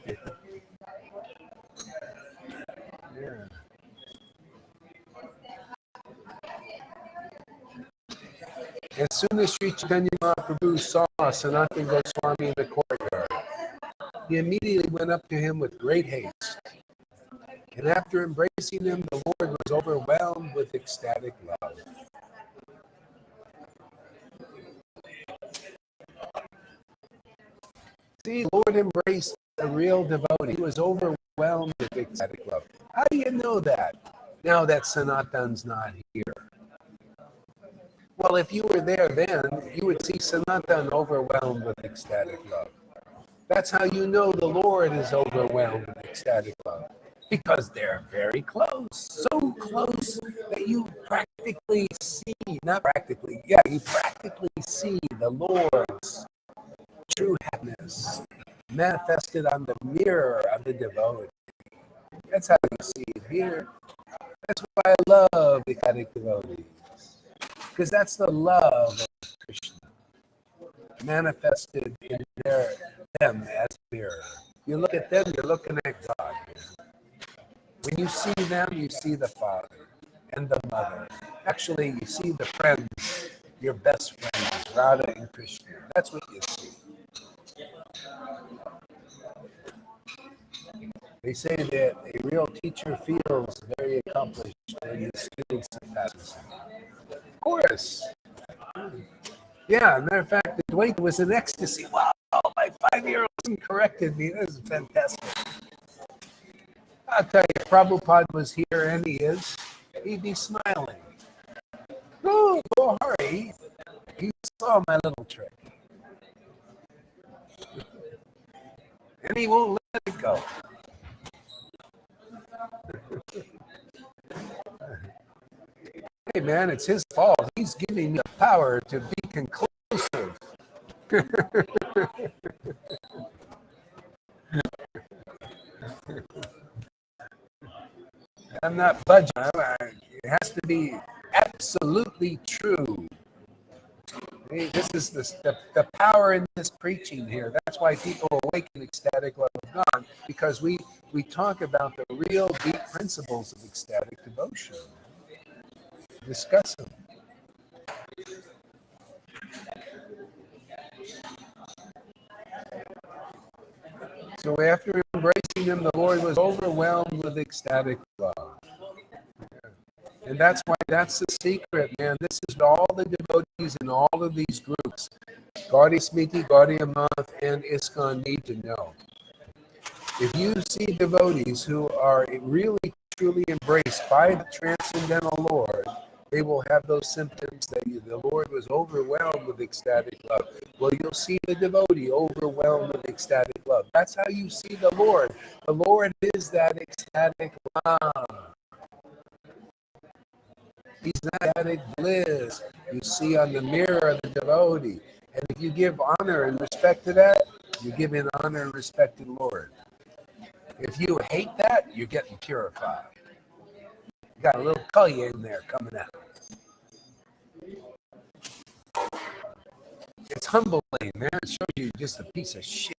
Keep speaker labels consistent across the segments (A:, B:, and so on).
A: Yeah. As soon as Sri Chaitanya Mahaprabhu saw Sanatana Goswami in the courtyard, he immediately went up to him with great haste. And after embracing him, the Lord was overwhelmed with ecstatic love. See, the Lord embraced a real devotee. He was overwhelmed with ecstatic love. How do you know that? Now that Sanatan's not here. Well, if you were there then, you would see Sanatan overwhelmed with ecstatic love. That's how you know the Lord is overwhelmed with ecstatic love. Because they're very close, so close that you practically see, not practically, yeah, you practically see the Lord's true happiness manifested on the mirror of the devotee. That's how you see it here. That's why I love the ecstatic devotees. Because that's the love of Krishna manifested in them as mirror. You look at them, you're looking at God. When you see them, you see the Father and the Mother. Actually, you see the friends, your best friends, Radha and Krishna. That's what you see. They say that a real teacher feels very accomplished when his students surpass him. Of course. Yeah, matter of fact, the Devotee was in ecstasy. Wow, my 5-year-old corrected me. This is fantastic. I'll tell you, if Prabhupada was here, and he is, he'd be smiling. Oh, hurry. He saw my little trick. And he won't let it go. Hey, man, it's his fault. He's giving me the power to be conclusive. I'm not budging. It has to be absolutely true. This is the power in this preaching here. That's why people awaken ecstatic love of God, because we talk about the real deep principles of ecstatic devotion. Discuss them. So after embracing him, the Lord was overwhelmed with ecstatic love. And that's why that's the secret, man. This is all the devotees in all of these groups, Gaudiya Smriti, Gaudiya Math, and ISKCON need to know. If you see devotees who are really truly embraced by the transcendental Lord, they will have those symptoms that the Lord was overwhelmed with ecstatic love. Well, you'll see the devotee overwhelmed with ecstatic love. That's how you see the Lord. The Lord is that ecstatic love. He's that ecstatic bliss you see on the mirror of the devotee. And if you give honor and respect to that, you're giving honor and respect to the Lord. If you hate that, you're getting purified. You got a little kalya in there coming out. It's humbling, man. It shows you just a piece of shit.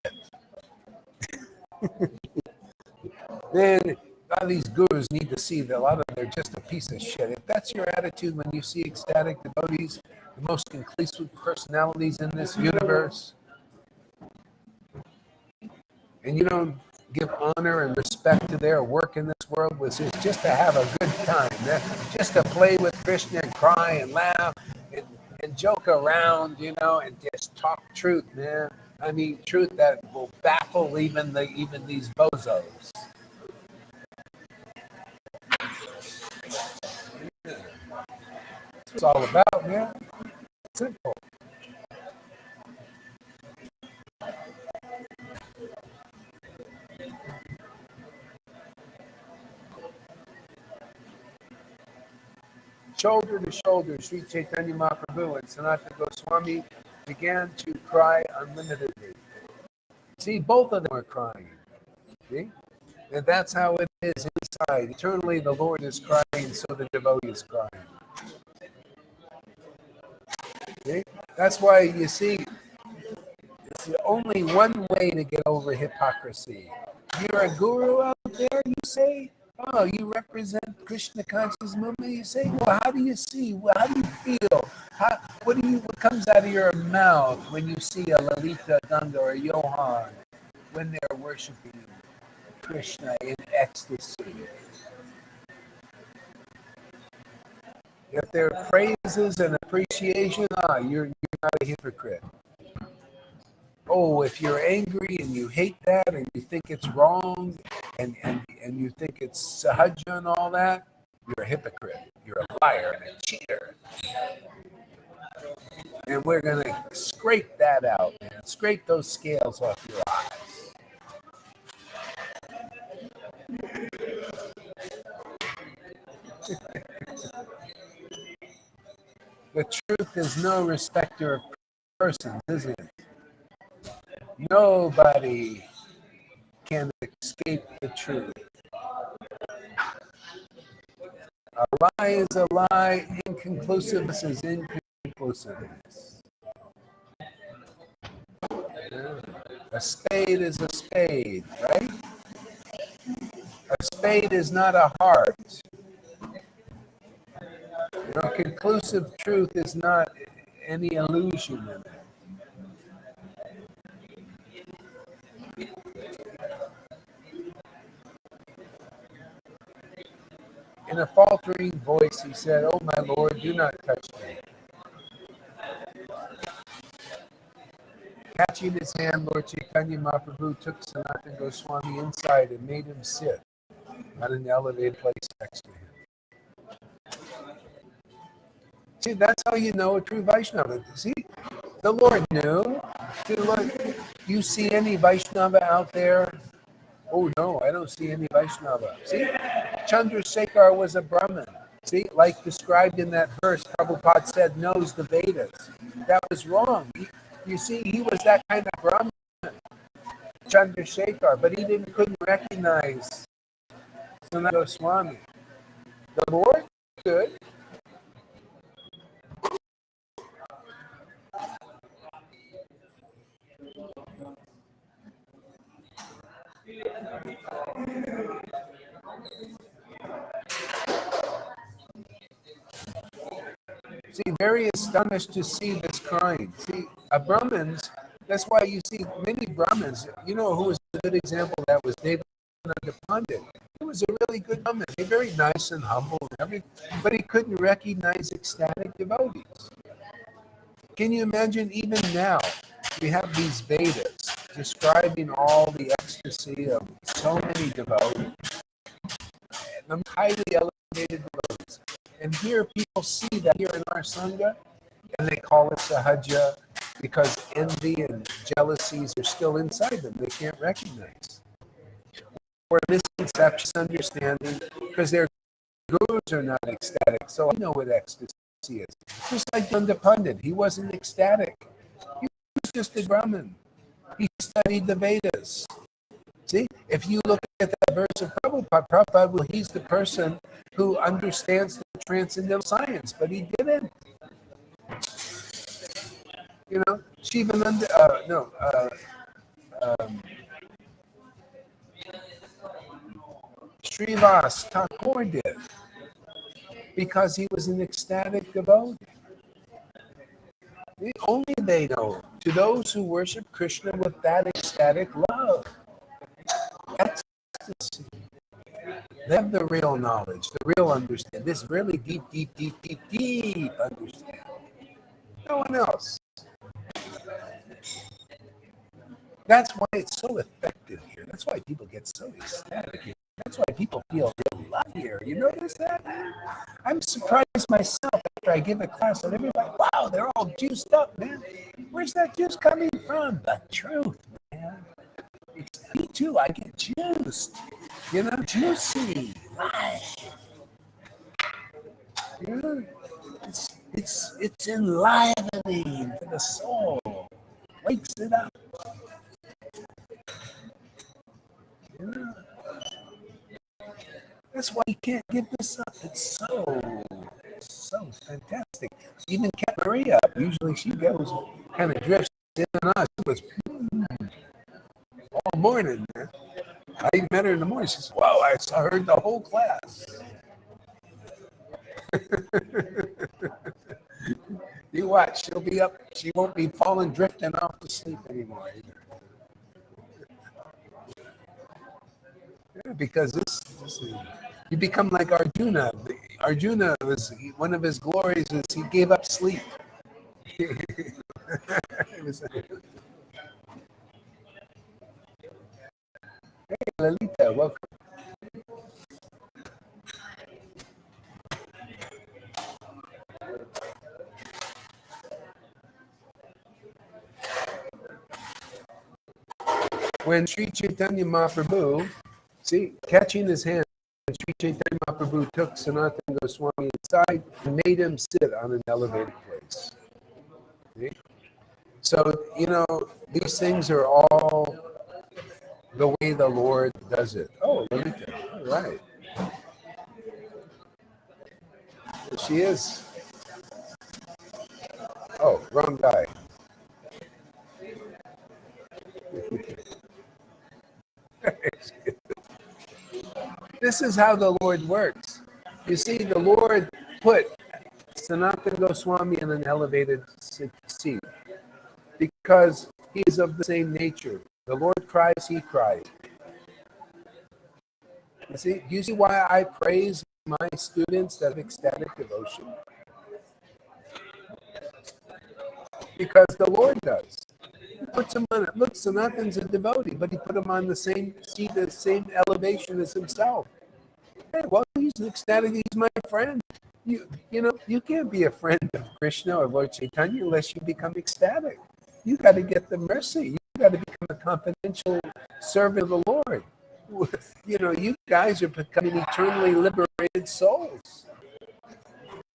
A: Man, a lot of these gurus need to see that a lot of them are just a piece of shit. If that's your attitude when you see ecstatic devotees, the most conclusive personalities in this universe, and you don't give honor and respect to their work in this world, which is just to have a good time, just to play with Krishna and cry and laugh and joke around, and just talk truth, man. I mean, truth that will baffle even these bozos. That's what it's all about, man. Simple. Shoulder to shoulder, Sri Chaitanya Mahaprabhu and Sanatana Goswami began to cry unlimitedly. See, both of them are crying. See? And that's how it is inside. Eternally, the Lord is crying, so the devotee is crying. See? That's why you see, only one way to get over hypocrisy. You're a guru out there, you say, oh, you represent Krishna conscious movement. You say, well, how do you see? Well, how do you feel? What comes out of your mouth when you see a Lalita, Ganga, or Johan when they're worshiping Krishna in ecstasy? If there are praises and appreciation, you're not a hypocrite. Oh, if you're angry and you hate that and you think it's wrong and you think it's sahaja and all that, you're a hypocrite. You're a liar and a cheater. And we're going to scrape that out, man. Scrape those scales off your eyes. The truth is no respecter of persons, is it? Nobody can escape the truth. A lie is a lie. Inconclusiveness is inconclusiveness. A spade is a spade, right? A spade is not a heart. Conclusive truth is not any illusion in it. In a faltering voice, he said, "Oh, my Lord, do not touch me." Catching his hand, Lord Caitanya Mahaprabhu took Sanatana Goswami inside and made him sit on an elevated place next to him. See, that's how you know a true Vaishnava. See, the Lord knew. See, Lord, you see any Vaishnava out there? Oh, no, I don't see any Vaishnava. See, Chandrasekhar was a Brahmin. See, like described in that verse, Prabhupada said, knows the Vedas. That was wrong. You see, he was that kind of Brahmin, Chandrasekhar, but he couldn't recognize Sanatana Goswami. The Lord could. See, very astonished to see this kind. See, Brahmins, that's why you see many Brahmins, you know who was a good example of that was Devananda Pandit. He was a really good Brahmin. He was very nice and humble and everything, but he couldn't recognize ecstatic devotees. Can you imagine even now, we have these Vedas describing all the ecstasy of so many devotees, and highly elevated devotees. And here people see that here in our Sangha, and they call it sahaja because envy and jealousies are still inside them. They can't recognize. Or misconception, understanding, because their gurus are not ecstatic. So I know what ecstasy is. Just like Nanda Pandit, he wasn't ecstatic. He was just a Brahmin. He studied the Vedas. See, if you look at that verse of Prabhupada, well, he's the person who understands the transcendental science, but he didn't. You know, Shivananda, Srivas Thakur did, because he was an ecstatic devotee. Only they know. To those who worship Krishna with that ecstatic love, ecstasy, they have the real knowledge, the real understanding. This really deep understanding. No one else. That's why it's so effective here. That's why people get so ecstatic here. That's why people feel real love here. You notice that? I'm surprised myself after I give a class and everybody, wow, they're all juiced up, man. Where's that juice coming from? The truth, man. It's me too. I get juiced. You know, juicy. Life. You know, it's enlivening to the soul. Wakes it up. Yeah. That's why you can't give this up. It's so fantastic. Even kept Maria up. Usually she goes, kind of drifts in and out. She was morning, man. I met her in the morning. She says, wow, I heard the whole class. You watch, she'll be up. She won't be drifting off to sleep anymore either. Yeah, because you become like Arjuna. Arjuna one of his glories is he gave up sleep. Hey, Lalita, welcome. When Sri Chaitanya Mahaprabhu, catching his hand, Sri Chaitanya Mahaprabhu took Sanatana Goswami inside and made him sit on an elevated place. See? So, these things are all the way the Lord does it. Oh, Lalita, all right. There she is. Oh, wrong guy. This is how the Lord works. You see, the Lord put Sanatana Goswami in an elevated seat because he is of the same nature. The Lord cries, he cried. Do you see why I praise my students that have ecstatic devotion? Because the Lord does. He puts him on it. Look, Sanatana's a devotee, but he put him on the same seat, the same elevation as himself. Hey, well, he's ecstatic. He's my friend. You can't be a friend of Krishna or Lord Caitanya unless you become ecstatic. You got to get the mercy. You got to become a confidential servant of the Lord. You guys are becoming eternally liberated souls.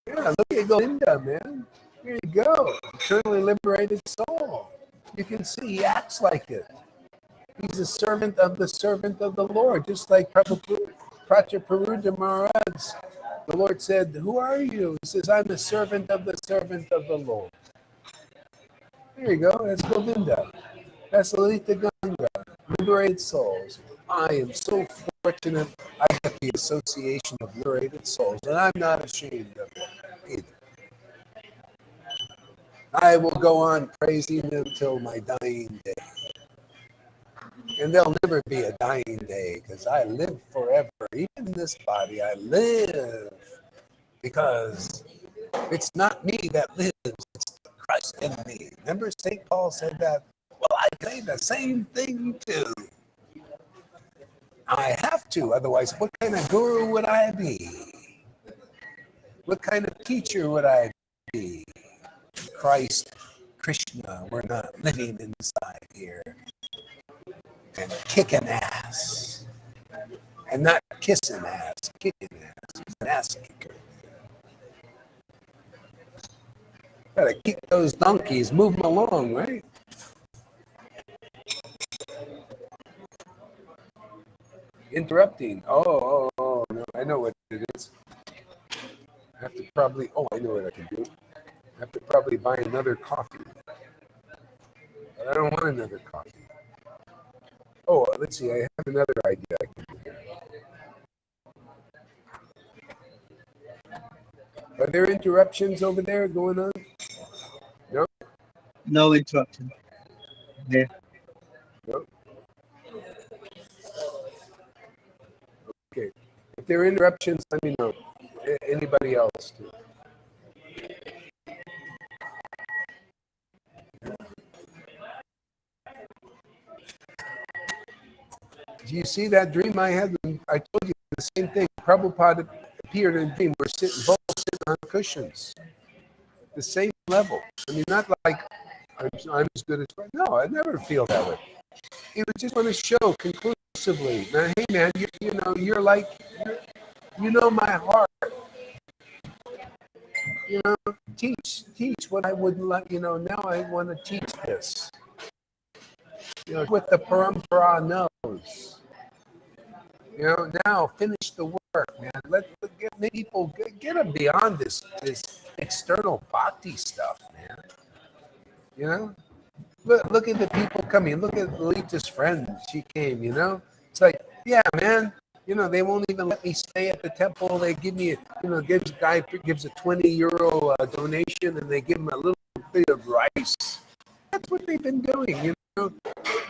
A: Yeah, look at Govinda, man. Here you go. Eternally liberated soul. You can see he acts like it. He's a servant of the Lord, just like Prachaparuja Maharaj. The Lord said, who are you? He says, I'm a servant of the Lord. There you go. That's Govinda. That's Lalita Ganga. Liberated souls. I am so fortunate I get the association of liberated souls, and I'm not ashamed of it either. I will go on praising him until my dying day. And there'll never be a dying day because I live forever. Even in this body, I live because it's not me that lives, it's Christ in me. Remember St. Paul said that? Well, I say the same thing too. I have to, otherwise what kind of guru would I be? What kind of teacher would I be? Christ, Krishna, we're not living inside here and kicking ass. And not kissing ass, kicking ass. He's an ass kicker. Gotta kick those donkeys, move them along, right? Interrupting. Oh, no, I know what it is. I have to probably, I know what I can do. I have to probably buy another coffee. But I don't want another coffee. Oh, let's see, I have another idea I can do here. Are there interruptions over there going on? No?
B: No interruption. Yeah.
A: No? Okay. If there are interruptions, let me know. Anybody else too? Do you see that dream I had? I told you the same thing. Prabhupada appeared in a dream. We're both sitting on cushions. The same level. I mean, not like I'm as good as... No, I never feel that way. He would just want to show conclusively, man, hey man, you're like, you know my heart. Teach what I would like, now I want to teach this. What the parampara knows. Now finish the work, man. Let people get them beyond this external bhakti stuff, man. Look at the people coming. Look at Lolita's friend. She came, you know? It's like, yeah, man. You know, they won't even let me stay at the temple. They give me, guy gives a 20 euro donation, and they give him a little bit of rice. That's what they've been doing, you know.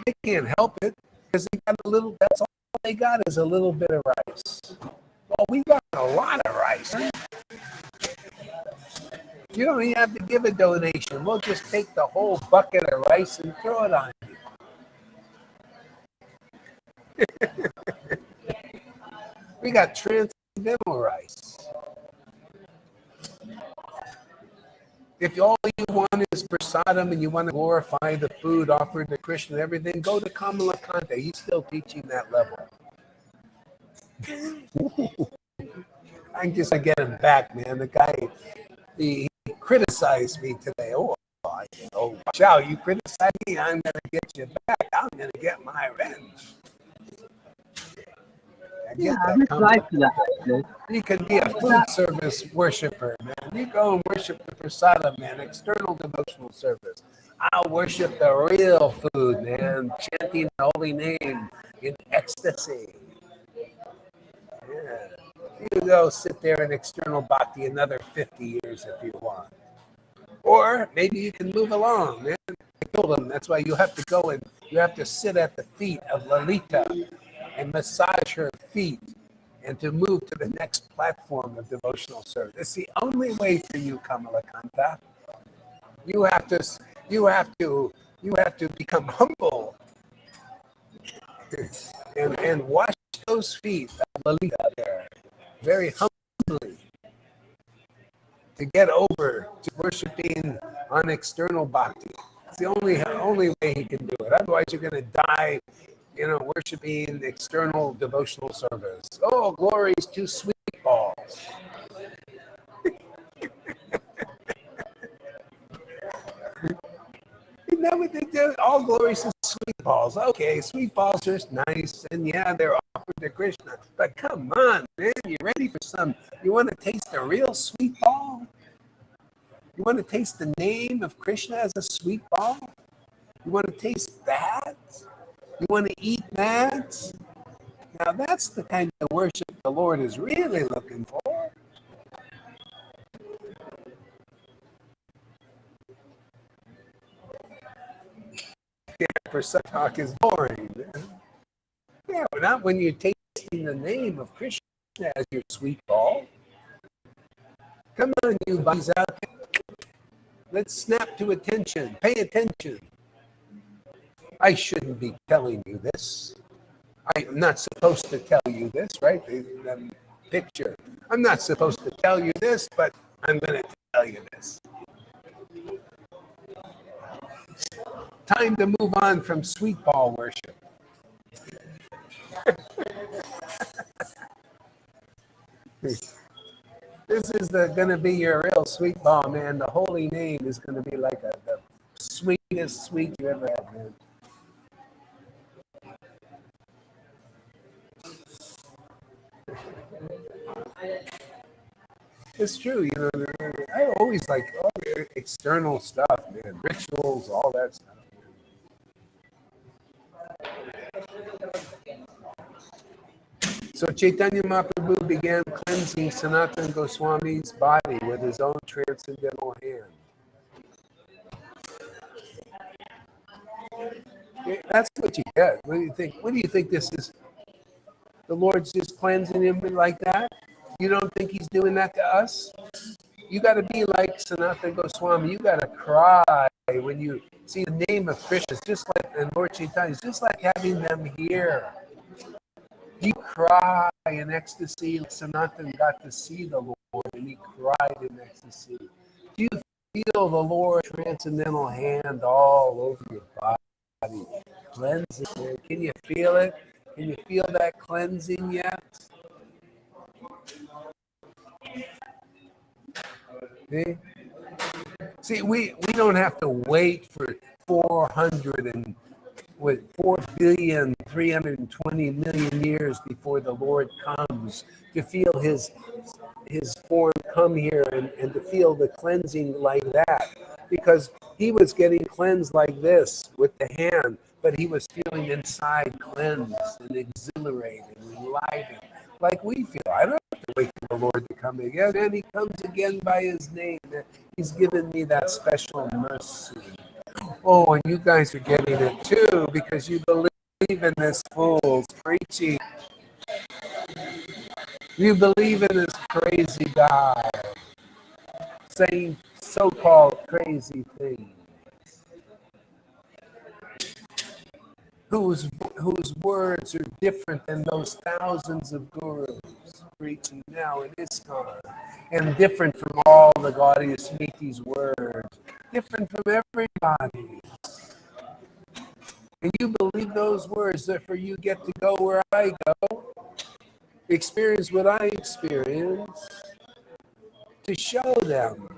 A: They can't help it because they got a little. That's all they got is a little bit of rice. Well, we got a lot of rice. You don't even have to give a donation. We'll just take the whole bucket of rice and throw it on you. We got transcendental rice. If all you want is prasadam and you want to glorify the food offered to Krishna and everything, go to Kamalakanta. He's still teaching that level. I'm just going to get him back, man. The guy, he criticized me today. Watch out. You criticize me, I'm going to get you back. I'm going to get my revenge.
B: Yeah, I'm excited for that. Actually.
A: You can be a food service worshiper, man. You go and worship the prasadam, man. External devotional service. I'll worship the real food, man. Chanting the holy name in ecstasy. Yeah. You go sit there in external bhakti another 50 years if you want. Or maybe you can move along, man. I told them that's why you have to go and you have to sit at the feet of Lalita and massage her feet and to move to the next platform of devotional service. It's the only way for you, Kamalakanta. You have to become humble and wash those feet of Lalita there very humbly to get over to worshiping on external bhakti. It's the only way he can do it. Otherwise, you're going to die, worshiping external devotional service. Oh, glories to sweet balls. Isn't that what they do? All glories to sweet balls. Okay, sweet balls are nice, and yeah, they're offered to Krishna. But come on, man, you ready for some? You want to taste a real sweet ball? You want to taste the name of Krishna as a sweet ball? You want to taste that? You want to eat that? Now that's the kind of worship the Lord is really looking for. Yeah, prasad talk is boring. Yeah, but not when you're tasting the name of Krishna as your sweet ball. Come on, you buddies out there. Let's snap to attention. Pay attention. I shouldn't be telling you this. I'm not supposed to tell you this, right? The picture. I'm not supposed to tell you this, but I'm going to tell you this. Time to move on from sweet ball worship. This is going to be your real sweet ball, man. The holy name is going to be like the sweetest sweet you ever had, man. It's true, I always like all the external stuff, man. Rituals, all that stuff. So Chaitanya Mahaprabhu began cleansing Sanatana Goswami's body with his own transcendental hand. That's what you get. What do you think? What do you think this is? The Lord's just cleansing him like that? You don't think he's doing that to us? You got to be like Sanatana Goswami. You got to cry when you see the name of Krishna. It's just like, and Lord Caitanya, it's just like having them here. You cry in ecstasy. Sanatana got to see the Lord, and he cried in ecstasy. Do you feel the Lord's transcendental hand all over your body? Cleansing. Can you feel it? Can you feel that cleansing yet? See, we don't have to wait for 4,320,000,000 years before the Lord comes to feel his form come here and to feel the cleansing like that. because he was getting cleansed like this with the hand, but he was feeling inside cleansed and exhilarated and enlivened, like we feel. I don't have to wait for the Lord to come again, and he comes again by his name. He's given me that special mercy. Oh, and you guys are getting it too because you believe in this fool's preaching. You believe in this crazy guy saying so-called crazy things, whose words are different than those thousands of gurus preaching now in ISKCON, and different from all the Gaudiya Smiti's words, different from everybody. And you believe those words, therefore you get to go where I go, experience what I experience, to show them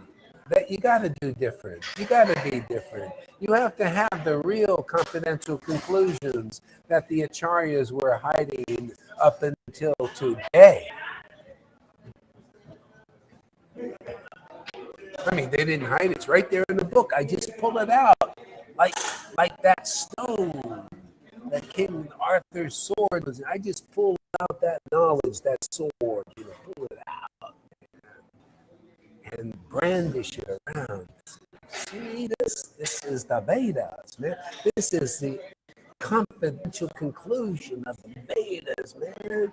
A: that you got to do different. You got to be different. You have to have the real confidential conclusions that the acharyas were hiding up until today. I mean, they didn't hide it. It's right there in the book. I just pull it out like that stone that King Arthur's sword was. I just pull out that knowledge, that sword, pull it out and brandish it around. See, this is the Vedas, man. This is the confidential conclusion of the Vedas, man.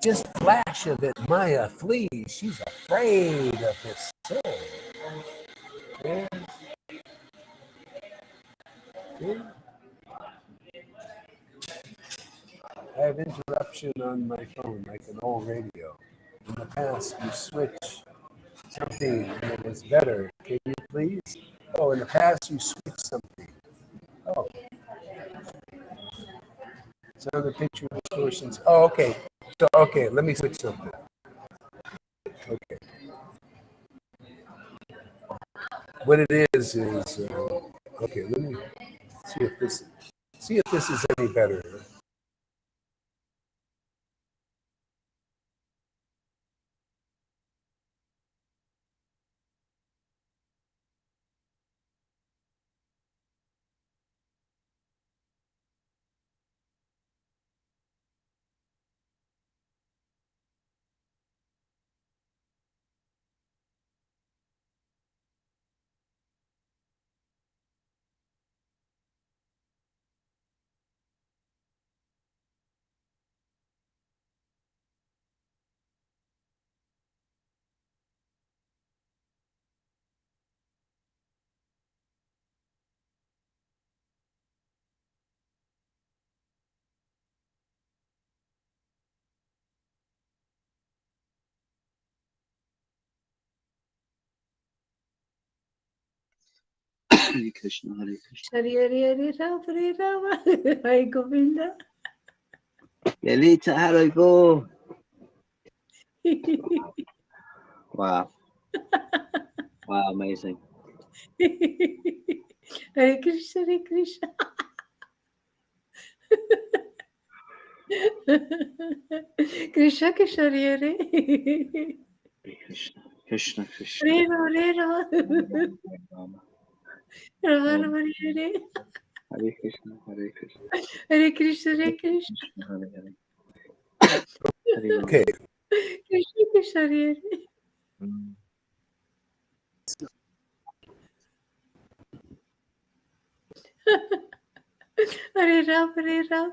A: Just flash of it, Maya flees. She's afraid of this soul. Yeah. Yeah. I have interruption on my phone, like an old radio. In the past, you switch something and it was better. Can you please? Oh, in the past, you switched something. Oh, it's on the picture distortions. Oh, okay. So, okay, let me switch something. Okay. What it is, okay, let me see if this is any better.
B: Hare Krishna, Hare Krishna.
C: Hare Hare Rama, Hare Govinda.
B: Yelita, Hare go. Wow. Wow, amazing.
C: Hare Krishna, Hare Krishna. Krishna Krishna Hare Hare.
B: Hare Krishna, Krishna Krishna.
C: Hare Rama,
B: Rama.
C: Rama Rama Hare.
B: Hare Krishna, Hare Krishna.
C: Hare Krishna, Hare Krishna.
B: Hare Hare. Hare
A: Okay.
C: Krishna Krishna Hare Hare. Hare Rama, Hare Rama.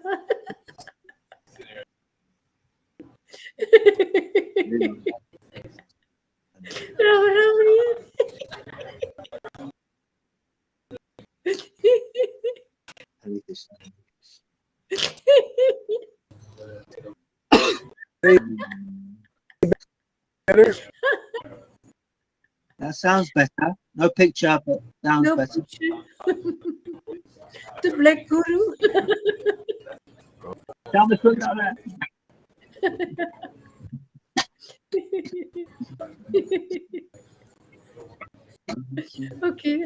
C: Rama Rama Hare.
B: Hare Krishna.
A: Better?
B: That sounds better. No picture, but sounds
C: No
B: better.
C: picture. The Black Guru.
B: Tell me put that.
C: Okay.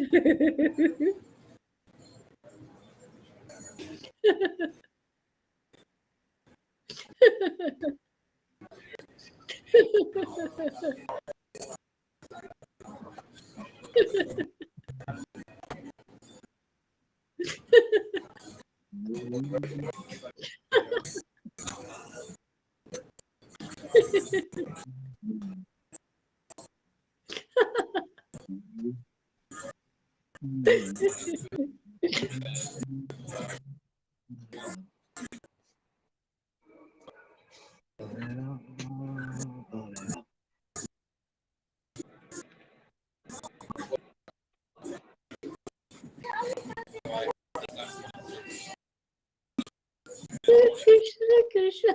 C: Krishna, Krishna.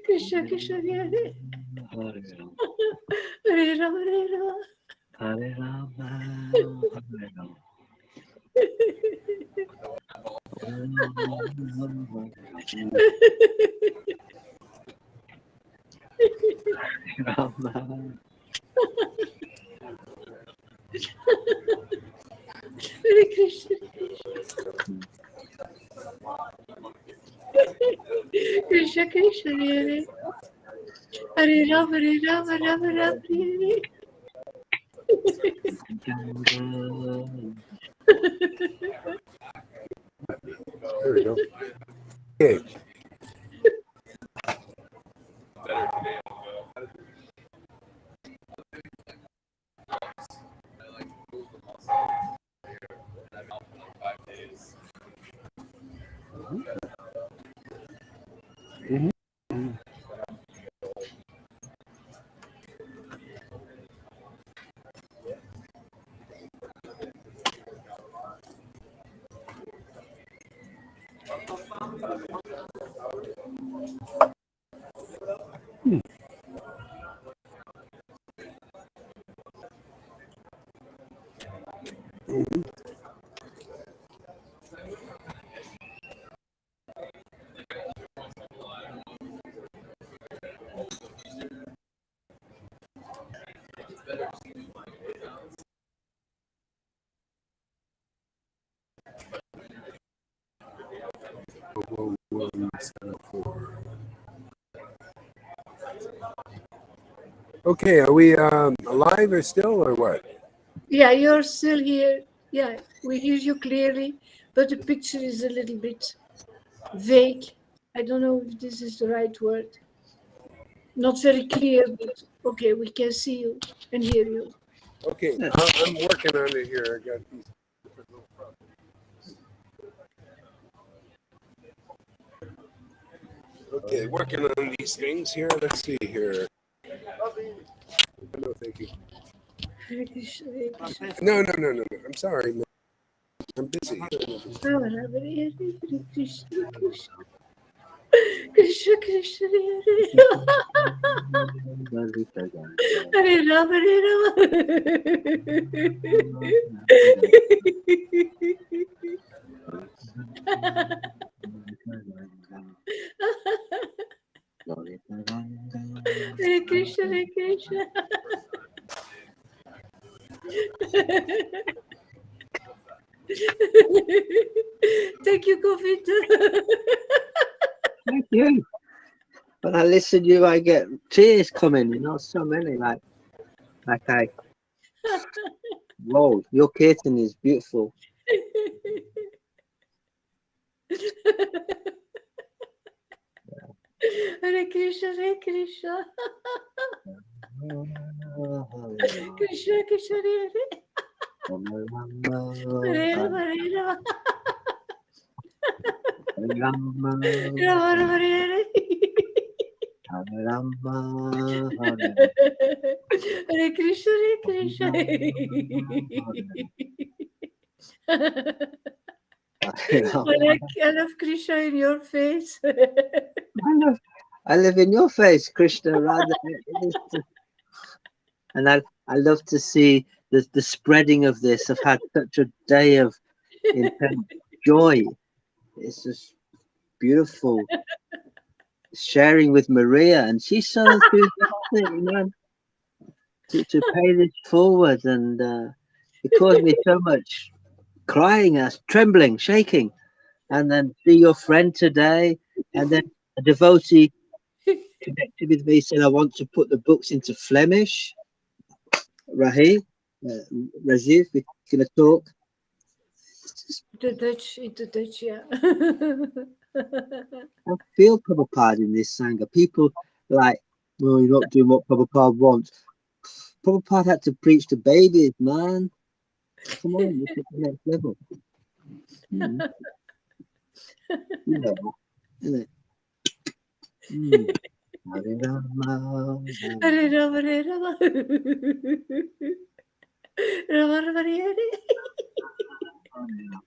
C: Krishna, Krishna, Hare
B: Hare Ram,
C: Hare Rama, Hare Rama.
B: Hare Rama, Hare Rama. Rama.
C: Hare Krishna, Krishna, Krishna, Hare Hare Rama, Hare Rama, Rama Rama, Hare
A: There we go. Okay. Mhm. Whoa, whoa, 174. Okay, are we alive or still or what?
C: Yeah, you're still here. Yeah, we hear you clearly, but the picture is a little bit vague. I don't know if this is the right word. Not very clear, but okay, we can see you and hear you.
A: Okay, I'm working on it here. I got these different little problems. Okay, working on these things here. Let's see here. No, thank you.
C: Hare Krishna, Hare Krishna.
A: No. I'm sorry. Man. I'm busy.
C: Rama Rama, Hare Hare, Krishna, Krishna. Krishna, Krishna, Hare Hare Rama, Hare Hare Krishna, Hare Krishna. Thank you, Govinda.
B: Thank you. When I listen to you, I get tears coming, so many, whoa, your Kirtan is beautiful.
C: Hare Krishna, Hare Krishna. Krishna, Krishna, Hare Hare Rama, Hare Rama. Rama, Rama, Hare Hare Krishna, Hare Krishna. I love Krishna in your face.
B: I live in your face, Krishna, rather. And I love to see the spreading of this. I've had such a day of intense joy. It's just beautiful. Sharing with Maria, and she's so enthusiastic, to pay this forward, and it caused me so much crying, trembling, shaking. And then see your friend today, and then a devotee connected with me, said I want to put the books into Flemish. Rajiv, we're gonna talk.
C: The Dutch, yeah.
B: I feel Prabhupada in this Sangha. People like, well, you're not doing what Prabhupada wants. Prabhupada had to preach to babies, man. Come on, let's get to the next level. Yeah, isn't it? Hare Rama,
C: Hare Rama, Hare Rama. Rama Rama, Hare
B: Rama.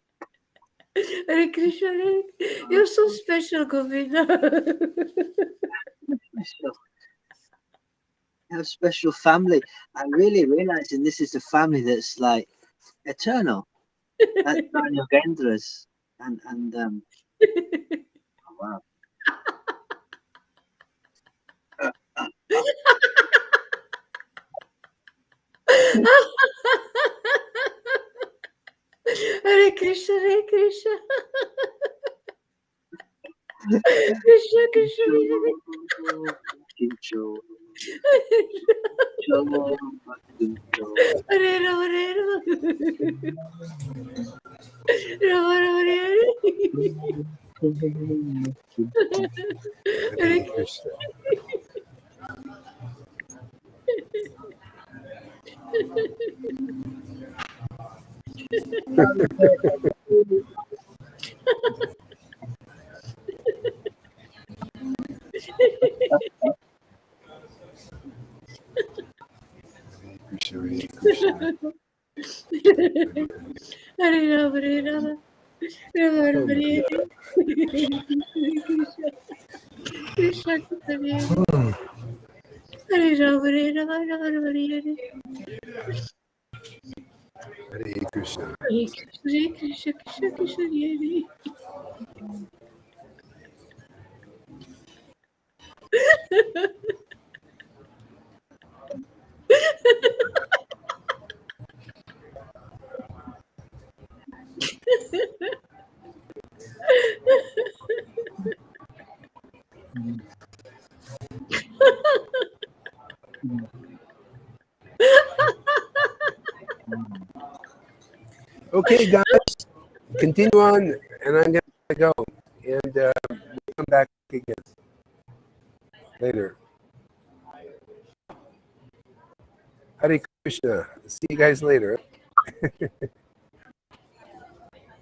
C: Hare Krishna, Hare. You're so special, Govinda.
B: Special. Have special family. I'm really realizing this is a family that's like eternal. That's Nine Yogendras. And oh, wow.
C: Hare Krishna, Hare Krishna. Krishna, Krishna, Hare Hare Rama, Hare Rama. Rama Rama, Hare
A: Hare Krishna. Krishna, Hare Krishna.
C: Hare Rama, Hare Rama. Rama
A: Oh
C: Rama,
A: my
C: Hare
A: God.
C: Krishna, Krishna, Krishna, Hare Rama, Hare Rama, Rama Rama, Hare
A: Hare Krishna.
C: Hare Krishna, Krishna, Krishna, Hare.
A: Okay, guys, continue on, and I'm gonna go, and we'll come back again later. Hare Krishna. See you guys later.